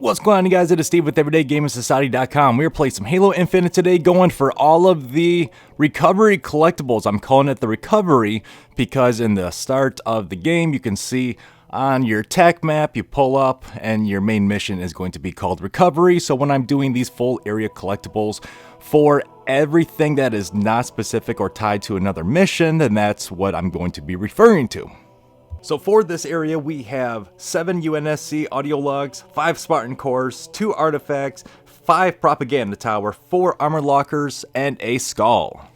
What's going on, you guys? It is Steve with EverydayGamingSociety.com. We're playing some Halo Infinite today, going for all of the recovery collectibles. I'm calling it the recovery because in the start of the game, you can see on your tech map, you pull up and your main mission is going to be called recovery. So when I'm doing these full area collectibles for everything that is not specific or tied to another mission, then that's what I'm going to be referring to. So for this area, we have 7 UNSC audio logs, 5 Spartan cores, 2 artifacts, 5 propaganda tower, 4 armor lockers, and a skull.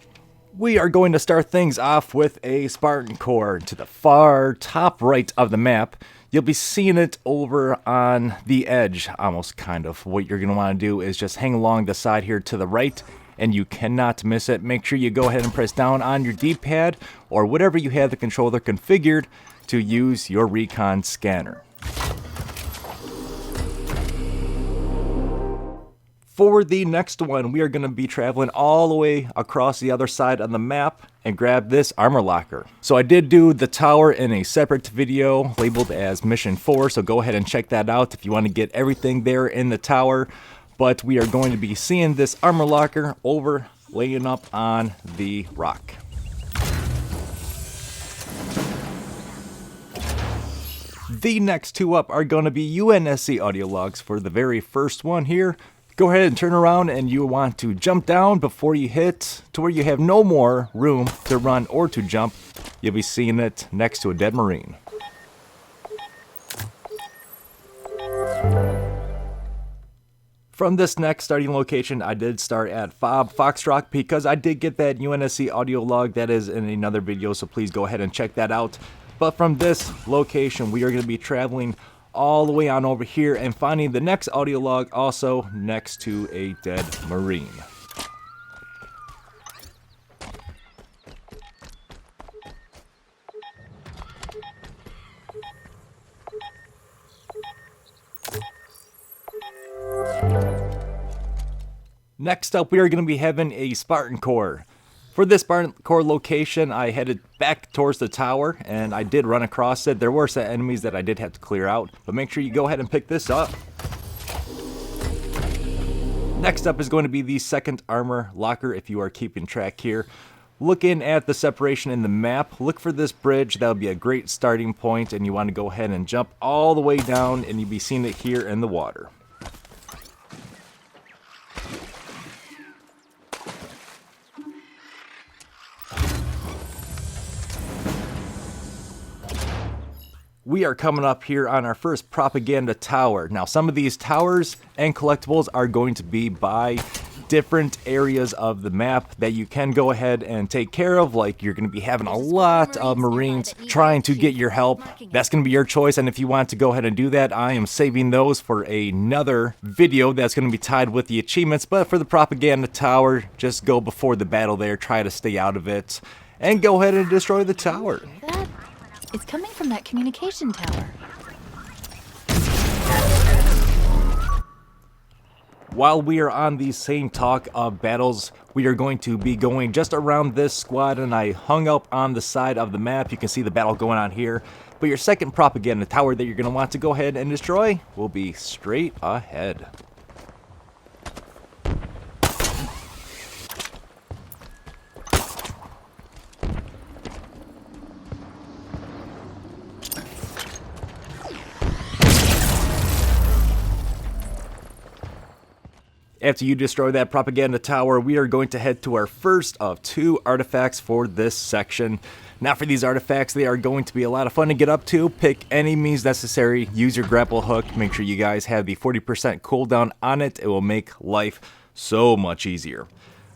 We are going to start things off with a Spartan core to the far top right of the map. You'll be seeing it over on the edge, almost kind of. What you're going to want to do is just hang along the side here to the right, and you cannot miss it. Make sure you go ahead and press down on your D-pad or whatever you have the controller configured to use your recon scanner. For the next one, we are going to be traveling all the way across the other side of the map and grab this armor locker. So I did do the tower in a separate video labeled as Mission 4, so go ahead and check that out if you want to get everything there in the tower. But we are going to be seeing this armor locker over laying up on the rock. The next two up are going to be UNSC audio logs. For the very first one here, go ahead and turn around and you want to jump down before you hit to where you have no more room to run or to jump. You'll be seeing it next to a dead Marine. From this next starting location, I did start at Fob Foxtrot because I did get that UNSC audio log. That is in another video, so please go ahead and check that out. But from this location, we are going to be traveling all the way on over here and finding the next audio log also next to a dead Marine. Next up, we are going to be having a Spartan core. For this Spartan core location, I headed back towards the tower, and I did run across it. There were some enemies that I did have to clear out, but make sure you go ahead and pick this up. Next up is going to be the second armor locker, if you are keeping track here. Looking at the separation in the map, look for this bridge. That would be a great starting point, and you want to go ahead and jump all the way down, and you'll be seeing it here in the water. We are coming up here on our first propaganda tower. Now, some of these towers and collectibles are going to be by different areas of the map that you can go ahead and take care of. Like, you're going to be having a lot of Marines trying to get your help. That's going to be your choice, and if you want to go ahead and do that, I am saving those for another video that's going to be tied with the achievements. But for the propaganda tower, just go before the battle there, try to stay out of it, and go ahead and destroy the tower. It's coming from that communication tower. While we are on the same talk of battles, we are going to be going just around this squad, and I hung up on the side of the map. You can see the battle going on here. But your second propaganda tower that you're going to want to go ahead and destroy will be straight ahead. After you destroy that propaganda tower, we are going to head to our first of 2 artifacts for this section. Now for these artifacts, they are going to be a lot of fun to get up to. Pick any means necessary, use your grapple hook, make sure you guys have the 40% cooldown on it. It will make life so much easier.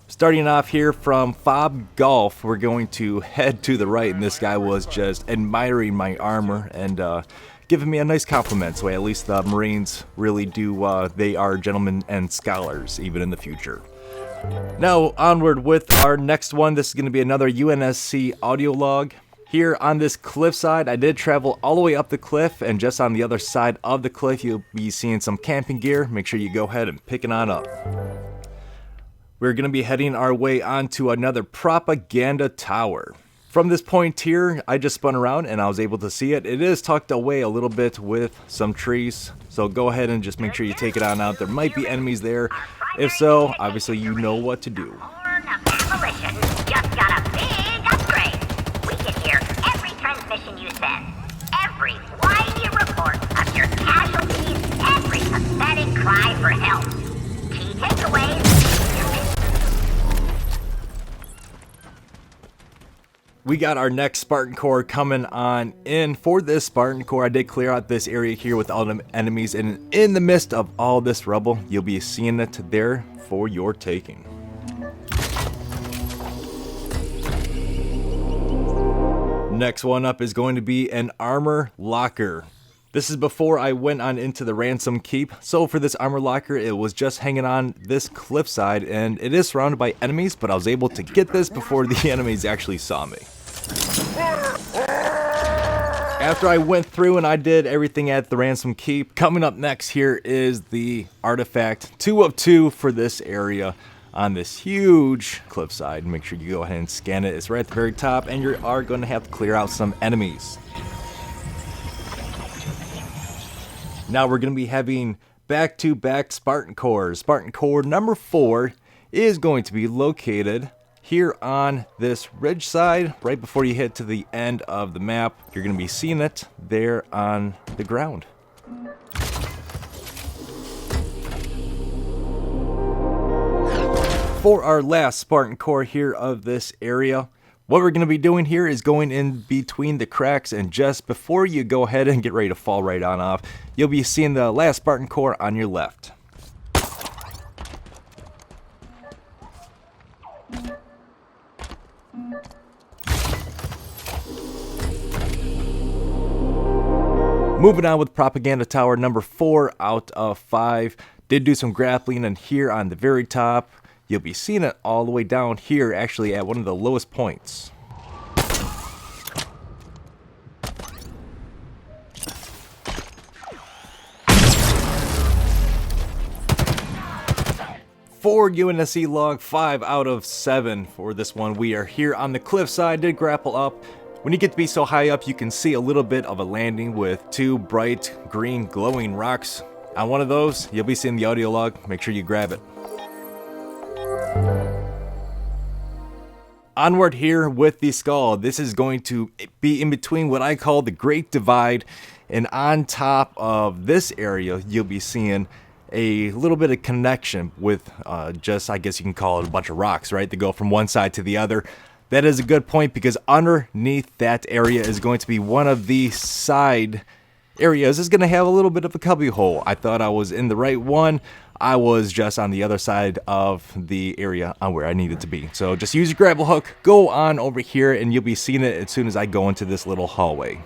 Starting off here from Fob Golf, we're going to head to the right, and this guy was just admiring my armor and giving me a nice compliment. So at least the Marines really do, they are gentlemen and scholars, even in the future. Now onward with our next one. This is going to be another UNSC audio log. Here on this cliffside, I did travel all the way up the cliff, and just on the other side of the cliff, you'll be seeing some camping gear. Make sure you go ahead and pick it on up. We're going to be heading our way onto another propaganda tower. From this point here, I just spun around and I was able to see it. It is tucked away a little bit with some trees, so go ahead and just make sure you take it on out. There might be enemies there. If so, obviously you know what to do. Just got a big upgrade. We can hear every transmission you send, every whiny report of your casualties, every pathetic cry for help. Key takeaways. We got our next Spartan Core coming on in. For this Spartan Core, I did clear out this area here with all the enemies, and in the midst of all this rubble, you'll be seeing it there for your taking. Next one up is going to be an armor locker. This is before I went on into the ransom keep. So for this armor locker, it was just hanging on this cliffside, and it is surrounded by enemies, but I was able to get this before the enemies actually saw me. After I went through and I did everything at the ransom keep, coming up next here is the artifact 2 of 2 for this area on this huge cliffside. Make sure you go ahead and scan it. It's right at the very top, and you are going to have to clear out some enemies. Now we're going to be having back-to-back Spartan Cores. Spartan Core number 4 is going to be located here on this ridge side, right before you hit to the end of the map. You're going to be seeing it there on the ground. For our last Spartan Core here of this area, what we're going to be doing here is going in between the cracks, and just before you go ahead and get ready to fall right on off, you'll be seeing the last Spartan Core on your left. Moving on with Propaganda Tower number 4 out of 5. Did do some grappling, and here on the very top, you'll be seeing it all the way down here, actually at one of the lowest points. For UNSC log 5 out of 7 for this one. We are here on the cliffside, did grapple up. When you get to be so high up, you can see a little bit of a landing with 2 bright green glowing rocks. On one of those, you'll be seeing the audio log. Make sure you grab it. Onward here with the skull. This is going to be in between what I call the Great Divide, and on top of this area, you'll be seeing a little bit of connection with just, I guess you can call it a bunch of rocks, right? That go from one side to the other. That is a good point, because underneath that area is going to be one of the side areas. Is going to have a little bit of a cubby hole. I thought I was in the right one. I was just on the other side of the area on where I needed to be. So just use your grapple hook, go on over here, and you'll be seeing it as soon as I go into this little hallway.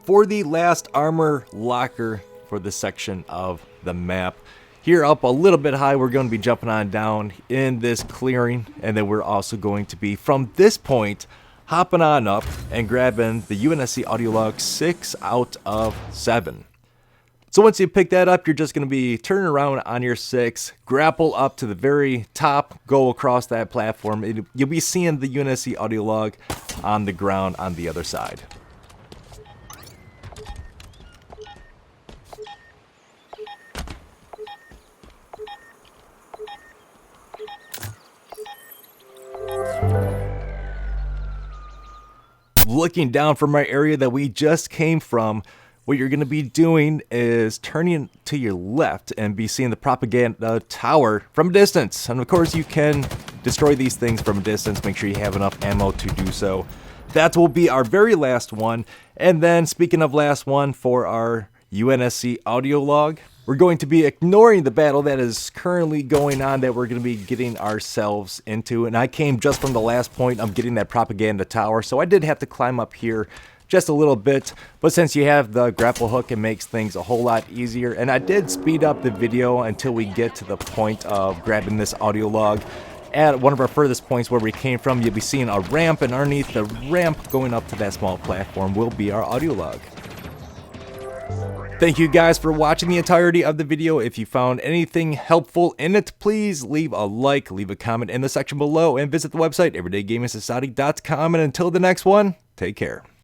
For the last armor locker for this section of the map, here up a little bit high, we're going to be jumping on down in this clearing, and then we're also going to be, from this point, hopping on up and grabbing the UNSC audio log 6 out of 7. So once you pick that up, you're just going to be turning around on your 6, grapple up to the very top, go across that platform. You'll be seeing the UNSC audio log on the ground on the other side. Looking down from our area that we just came from, what you're going to be doing is turning to your left and be seeing the Propaganda Tower from a distance. And of course, you can destroy these things from a distance. Make sure you have enough ammo to do so. That will be our very last one. And then, speaking of last one, for our UNSC audio log, we're going to be ignoring the battle that is currently going on that we're going to be getting ourselves into. And I came just from the last point of getting that Propaganda Tower, so I did have to climb up here just a little bit. But since you have the grapple hook, it makes things a whole lot easier. And I did speed up the video until we get to the point of grabbing this audio log. at one of our furthest points where we came from, you'll be seeing a ramp, and underneath the ramp going up to that small platform will be our audio log. Thank you guys for watching the entirety of the video. If you found anything helpful in it, please leave a like, leave a comment in the section below, and visit the website everydaygamersociety.com. And until the next one, take care.